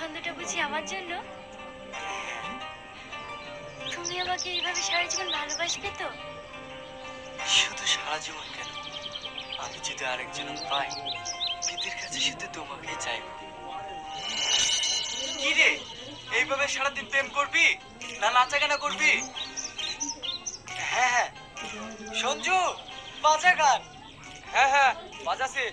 ছন্দটা বুঝি আমার জন্য? তুমি আমাকে এইভাবে সারা জীবন ভালোবাসবে তো? শুধু সারা জীবন কেন, আমি যদি আরেকজন পাই প্রীতির কাছে শুধু তোমাকেই চাইব। কি রে, এইভাবে সারাদিন প্রেম করবি না নাচা গানা করবি? হ্যাঁ হ্যাঁ সঞ্জু, বাজা গান। হ্যাঁ হ্যাঁ বাজাছে।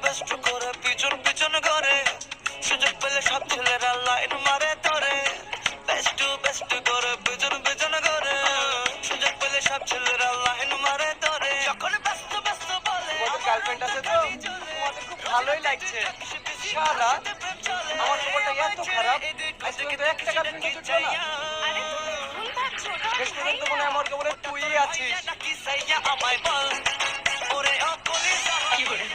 বেস্ট করে পিছন পিছন করে সুযোগ পেলে সব ছেলেরা লাইন মারে ধরে। বেস্ট করে পিছন পিছন করে সুযোগ পেলে সব ছেলেরা লাইন মারে ধরে। যখন ব্যস্ত বলে তোমাদের গার্লফ্রেন্ড আছে তো তোমাদের খুব ভালোই লাগছে। শালা আমার খবরটা এত খারাপ, আজকে কিন্তু একটা গার্লফ্রেন্ড জুটলো না। আরে তুমি ভুল ভাবছো। শেষ পর্যন্ত মনে হয় আমার খবরে তুই আছিস। আমায় বল ওরে অকলি কি করে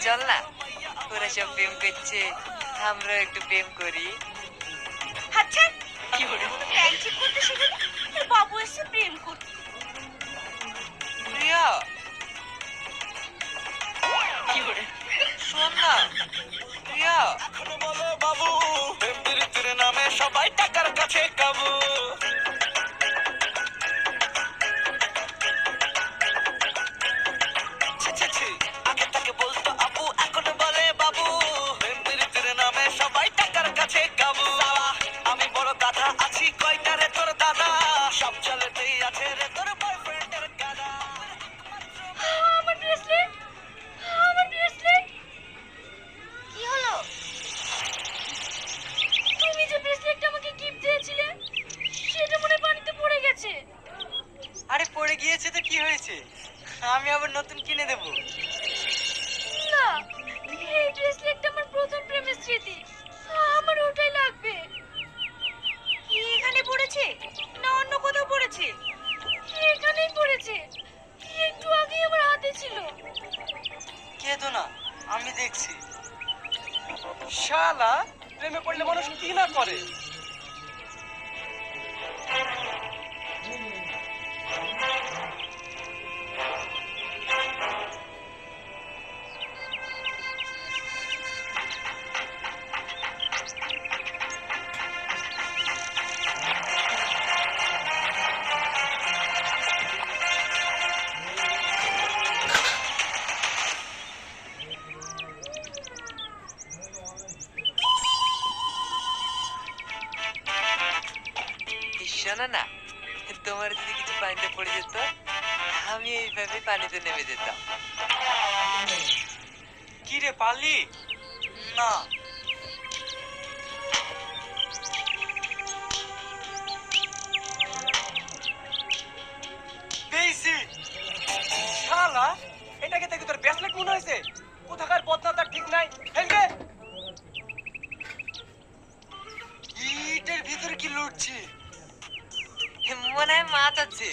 চল না, ওরা সব প্রেম করছে, আমরা একটু প্রেম করি। আচ্ছা কি করে প্রেম ঠিক করতে শিখে বাবু এসে প্রেম করতে? প্রিয়া কি করে শোন না প্রিয়া। এখনো বলো বাবু প্রেম প্রীতির নামে সবাই টাকার কাছে কাবু। আগে তাকে বলতো আপু, এখন বলে বাবু। প্রেম প্রীতির নামে সবাই টাকার কাছে কাবু। আমি বড় গাধা আছি কয়টা রে তোর দাদা, সব চলেতেই আছে রে তোর বয়ফ্রেন্ডের গাদা। আমার ব্রেসলেট, আমার ব্রেসলেট কি হলো? তুমি যে ব্রেসলেটটা আমাকে গিফট দিয়েছিলে সেটা মনে হয় পানিতে পড়ে গেছে। আরে পড়ে গিয়েছে তো কি হয়েছে, আমি আবার নতুন কিনে দেবো। না, এই ব্রেসলেটটা আমার প্রথম প্রেমের স্মৃতি, আমার ওটাই লাগবে। এখানে পড়েছে না অন্য কোথাও পড়েছে? এখানেই পড়েছে, একটু আগেই আমার হাতে ছিল। কেঁদো না, আমি দেখছি। শালা প্রেমে পড়লে মানুষ কি না করে। শোনো না, তোমার যদি কিছু পানিতে পড়ে যেত আমি এইভাবে পানিতে নেমে যেতাম। কি রে পারলি না? পেয়েছি। শালা এটাকে দেখে তোর ব্যাসলেট মনে হয়েছে, কোথাকার বদনা তার ঠিক নাই। হেলবে ইটের ভিতরে কি লুটছে, মনে হয় মাছ আছে।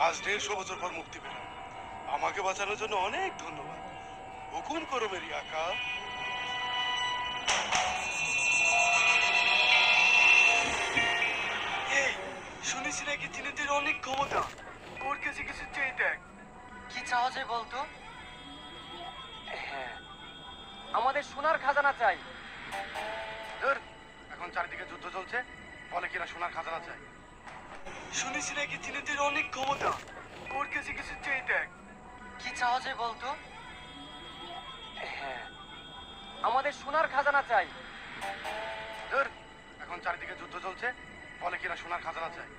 আজ 150 বছর পর মুক্তি পেলাম। আমাকে বাঁচানোর জন্য অনেক ধন্যবাদ। হুকুম করো মেরি আকা। এই শুনেছি নাকি জিনেদের অনেক ক্ষমতা, ওর কাছে কিছু চাই দেখ। কি চাওয়া যায় বলতো? হ্যাঁ, আমাদের সোনার খাজানা চাই। ধুর, এখন চারিদিকে যুদ্ধ চলছে, বলে কিনা সোনার খাজানা চাই। শুনেছি নাকি জিনেদের অনেক ক্ষমতা, ওর কাছে কিছু চাই দেখ। কি চাওয়া যায় বলতো? হ্যাঁ, আমাদের সোনার খাজানা চাই। ধুর, এখন চারিদিকে যুদ্ধ চলছে, বলে কিনা সোনার খাজানা চাই।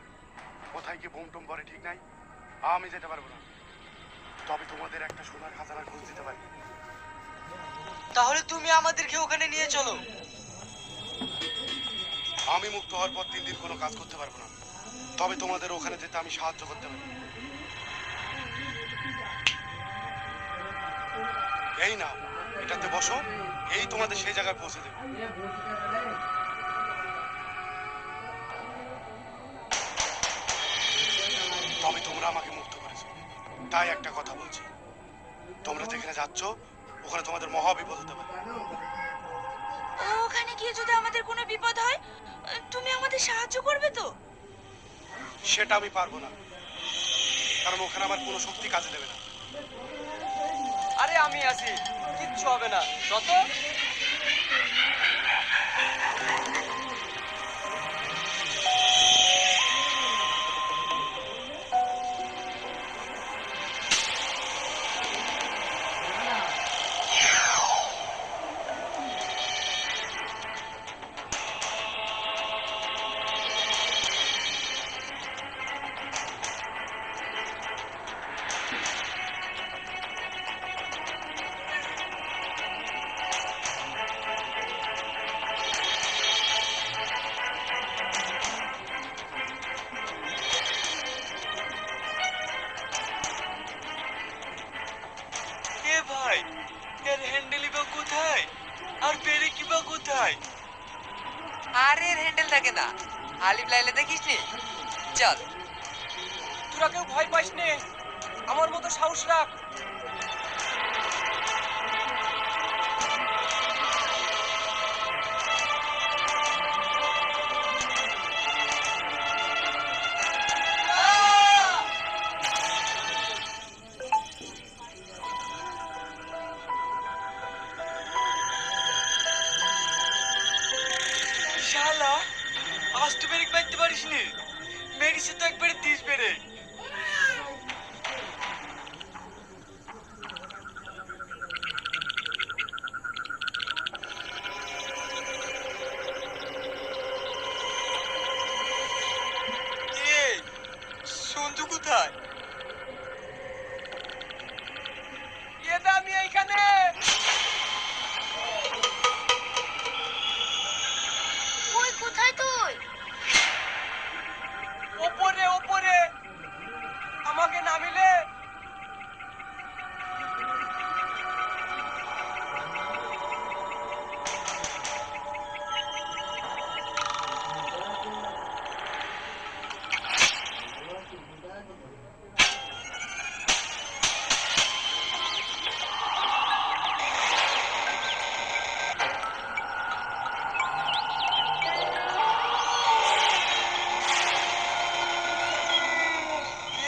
কোথায় কি বোম টোম পরে ঠিক নাই, আমি যেতে পারবো না। তবে তোমাদের একটা সোনার খাজানা খোঁজ দিতে পারি। তাহলে তুমি আমাদেরকে ওখানে নিয়ে চলো। আমি মুক্ত হওয়ার পর 3 দিন কোনো কাজ করতে পারবো না। তবে তোমাদের ওখানে যেতে আমি সাহায্য করতে পারি। এই নাও, এটাতে বসো, এই তোমাদের সেই জায়গায় পৌঁছে দেবে। তবে তোমরা আমাকে মুক্ত করেছো, তাই একটা কথা বলছি, তোমরা যেখানে যাচ্ছ ওখানে তোমাদের মহা বিপদ হতে পারে। ওখানে গিয়ে যদি আমাদের কোনো বিপদ হয়, তুমি আমাদের সাহায্য করবে তো? সেটা আমি পারবো না, কারণ ওখানে আমার কোনো শক্তি কাজে দেবে না। আরে আমি আছি, কিচ্ছু হবে না। যত এ ভাই, এর হ্যান্ডেলই বা কোথায় আর ব্রেকই বা কোথায়? আরে এর হ্যান্ডেল থাকে না, আলিফ লাইলে দেখিস নি? চল। তোরা কেউ ভয় পাস নে, আমার মতো সাহস রাখ। শালা, আস্তে ব্রেক মারতে পারিস নি? মেরিসে তো একবারে 30 ব্রেক। এই, সন্তু কোথায়? এটা আমি এইখানে। ওই কোথায় তুই? ওপরে ওপরে, আমাকে নামিলে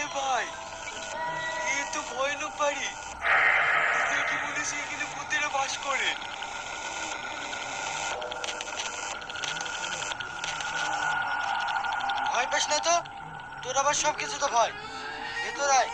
এ ভাই, এ তো ভয়ানক বাড়ি। দেখি মনে হচ্ছে এখানে ভূতেরা বাস করে। ভয় পাস না তো, তোর আবার সবকিছু তো ভয়। ভেতর আয়।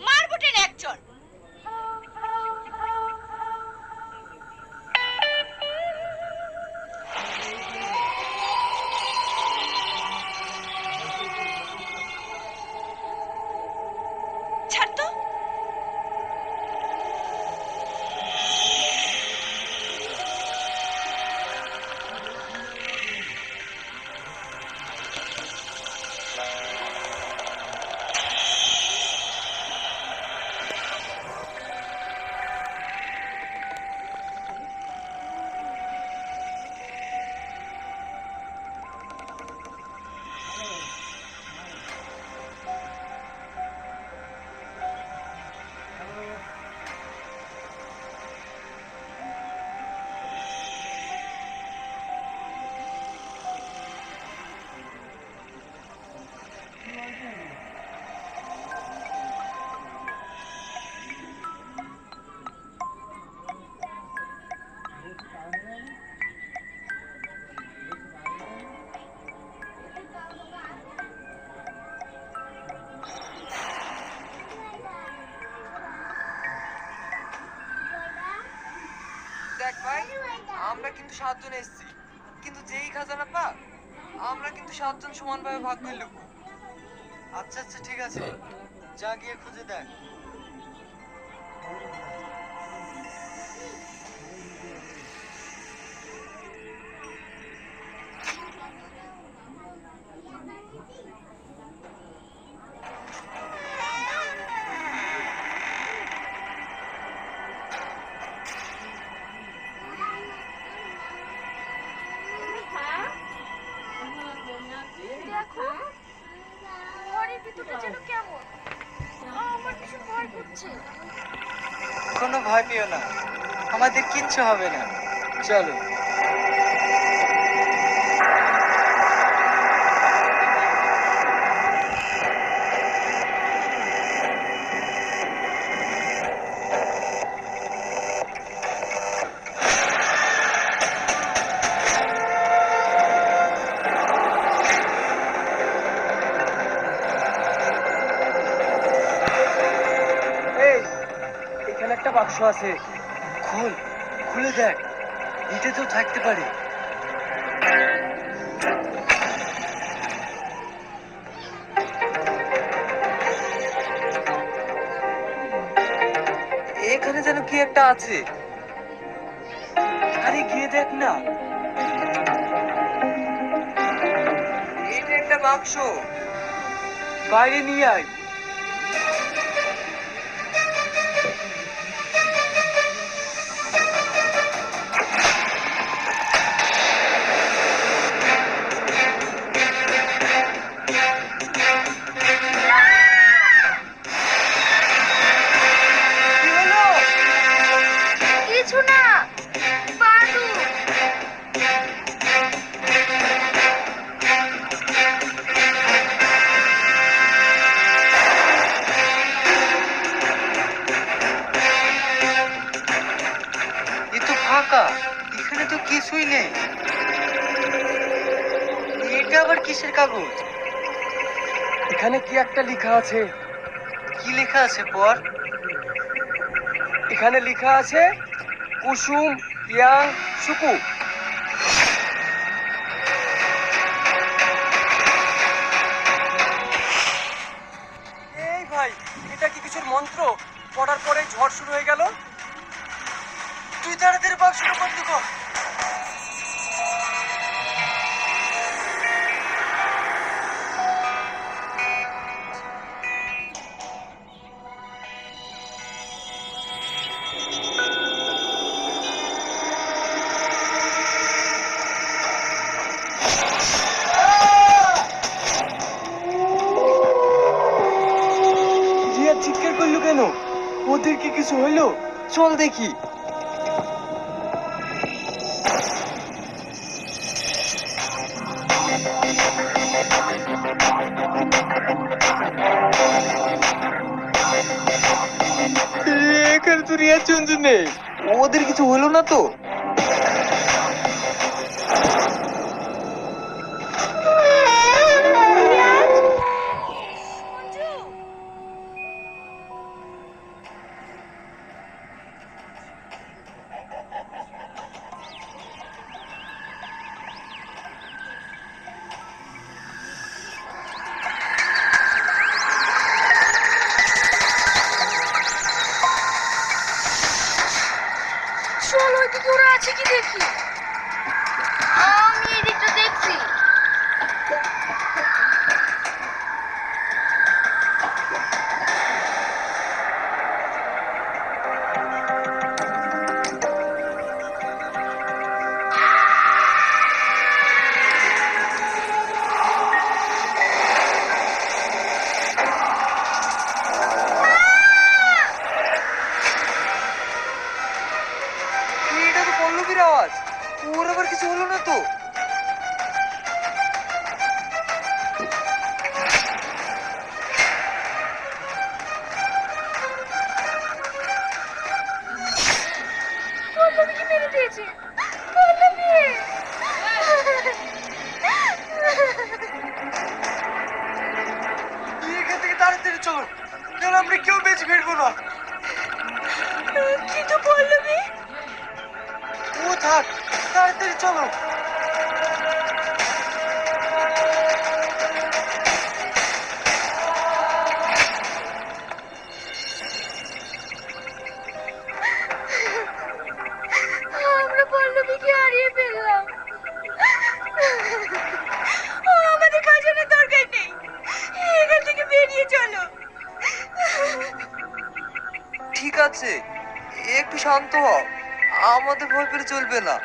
মারবো টেনে একজন। ছাড় তো। ভাই আমরা কিন্তু 7 জন এসেছি, কিন্তু যেই খাজানা পাক আমরা কিন্তু 7 জন সমানভাবে ভাগ করে নেব। আচ্ছা আচ্ছা ঠিক আছে, যা গিয়ে খুঁজে দেখ। দেখো ঘরের ভিতরটা যেন কেমন, আমার ভীষণ ভয় করছে। কোনো ভয় পেও না, আমাদের কিচ্ছু হবে না, চলো। এখানে একটা বাক্স আছে, খুলে দেখ, এটা তো থাকতে পারে। এখানে যেন কি একটা আছে। আরে গিয়ে দেখ না। এটা একটা বাক্স। বাইরে নিয়ে আয়। কিছু না, বাদু। এ তো ফাঁকা, এখানে তো কিছুই নেই। এটা আবার কিসের কাগজ? এখানে কি একটা লেখা আছে। কি লেখা আছে পর? এখানে লেখা আছে কুসুম ইয়াং সুকু। এই ভাই, এটা কি কিছুর মন্ত্র? পড়ার পরে ঝড় শুরু হয়ে গেল। তুই তাড়াতাড়ি বাক্সটা বন্ধ কর। রিয়া চিৎকার করলো কেন? ওদের কি কিছু হইলো? চল দেখি। এখানে তো রিয়া চঞ্চু নেই, ওদের কিছু হলো না তো? মঞ্জু, চল ওইদিকে ওরা আছে কি দেখি। আমি এদিকটা দেখছি। এটা তো পল্লবীর আওয়াজ, ওর আবার কিছু হলো না তো? পল্লবীকে মেরে দিয়েছে। পল্লবী! এখান থেকে তাড়াতাড়ি চলো, নাহলে আমরা কেউ বেঁচে ফিরবো না। কিন্তু পল্লবী, ও থাক, তাড়াতাড়ি চলো। আমরা পল্লবীকে হারিয়ে ফেললাম। আমাদের খাজানার দরকার নেই, এখান থেকে বেরিয়ে চলো। ঠিক আছে, একটু শান্ত হও, আমাদের ভয় পেলে চলবে না।